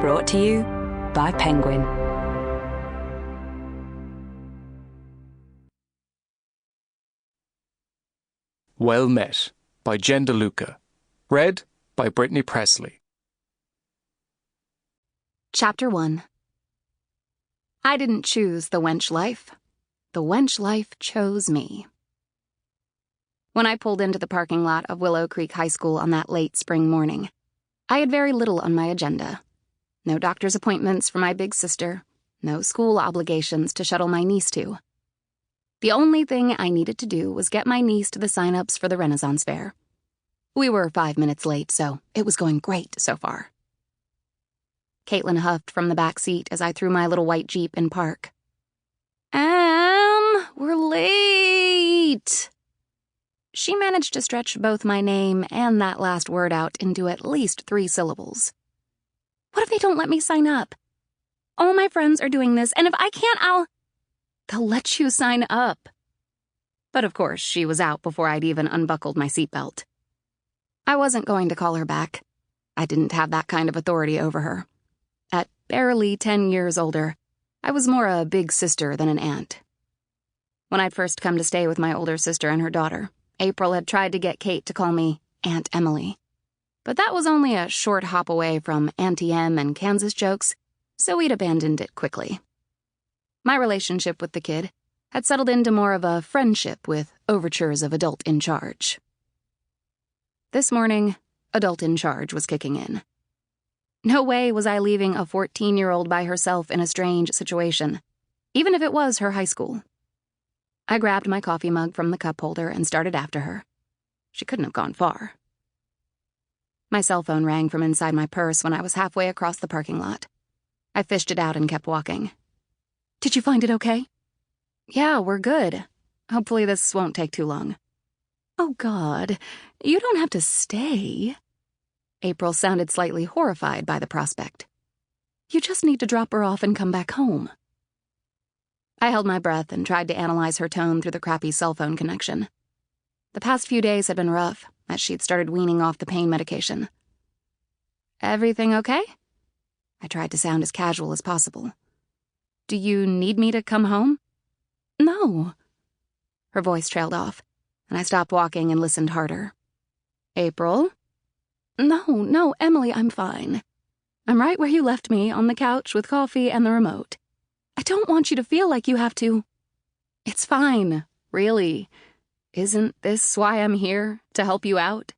Brought to you by Penguin. Well Met by Deluca. Read by Brittany Pressley. Chapter 1. I didn't choose the wench life. The wench life chose me. When I pulled into the parking lot of Willow Creek High School on that late spring morning, I had very little on my agenda. No doctor's appointments for my big sister, no school obligations to shuttle my niece to. The only thing I needed to do was get my niece to the sign-ups for the Renaissance Faire. We were 5 minutes late, so it was going great so far. Caitlin huffed from the back seat as I threw my little white Jeep in park. We're late. She managed to stretch both my name and that last word out into at least 3 syllables. What if they don't let me sign up? All my friends are doing this, and if I can't, they'll let you sign up. But of course, she was out before I'd even unbuckled my seatbelt. I wasn't going to call her back. I didn't have that kind of authority over her. At barely 10 years older, I was more a big sister than an aunt. When I'd first come to stay with my older sister and her daughter, April had tried to get Kate to call me Aunt Emily. But that was only a short hop away from Auntie Em and Kansas jokes, so we'd abandoned it quickly. My relationship with the kid had settled into more of a friendship with overtures of adult in charge. This morning, adult in charge was kicking in. No way was I leaving a 14-year-old by herself in a strange situation, even if it was her high school. I grabbed my coffee mug from the cup holder and started after her. She couldn't have gone far. My cell phone rang from inside my purse when I was halfway across the parking lot. I fished it out and kept walking. Did you find it okay? Yeah, we're good. Hopefully this won't take too long. Oh, God, you don't have to stay. April sounded slightly horrified by the prospect. You just need to drop her off and come back home. I held my breath and tried to analyze her tone through the crappy cell phone connection. The past few days had been rough, as she'd started weaning off the pain medication. Everything okay? I tried to sound as casual as possible. Do you need me to come home? No. Her voice trailed off, and I stopped walking and listened harder. April? No, Emily, I'm fine. I'm right where you left me, on the couch with coffee and the remote. I don't want you to feel like you have to. It's fine, really. Isn't this why I'm here, to help you out?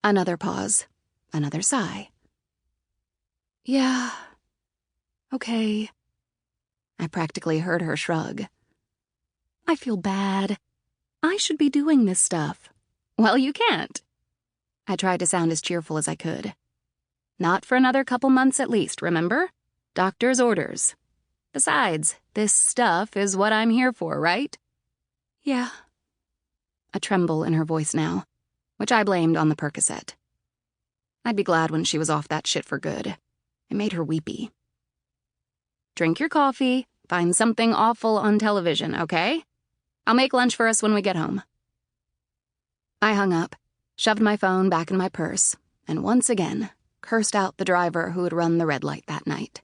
Another pause, another sigh. Yeah, okay. I practically heard her shrug. I feel bad. I should be doing this stuff. Well, you can't. I tried to sound as cheerful as I could. Not for another couple months at least, remember? Doctor's orders. Besides, this stuff is what I'm here for, right? Yeah. A tremble in her voice now, which I blamed on the Percocet. I'd be glad when she was off that shit for good. It made her weepy. Drink your coffee, find something awful on television, okay? I'll make lunch for us when we get home. I hung up, shoved my phone back in my purse, and once again cursed out the driver who had run the red light that night.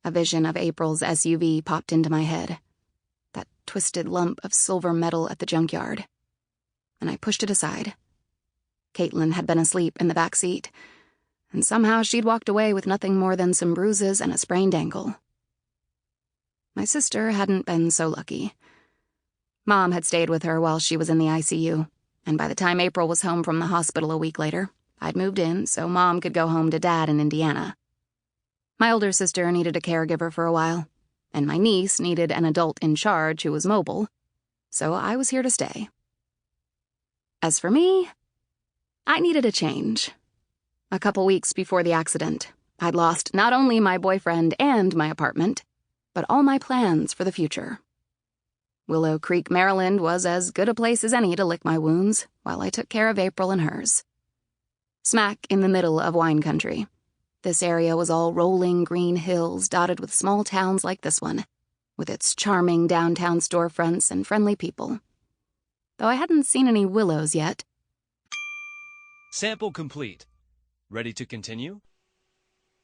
A vision of April's SUV popped into my head, that twisted lump of silver metal at the junkyard, and I pushed it aside. Caitlin had been asleep in the back seat, and somehow she'd walked away with nothing more than some bruises and a sprained ankle. My sister hadn't been so lucky. Mom had stayed with her while she was in the ICU, and by the time April was home from the hospital a week later, I'd moved in so Mom could go home to Dad in Indiana. My older sister needed a caregiver for a while, and my niece needed an adult in charge who was mobile, so I was here to stay. As for me, I needed a change. A couple weeks before the accident, I'd lost not only my boyfriend and my apartment, but all my plans for the future. Willow Creek, Maryland was as good a place as any to lick my wounds while I took care of April and hers. Smack in the middle of wine country, this area was all rolling green hills dotted with small towns like this one, with its charming downtown storefronts and friendly people. Though I hadn't seen any willows yet. Sample complete. Ready to continue?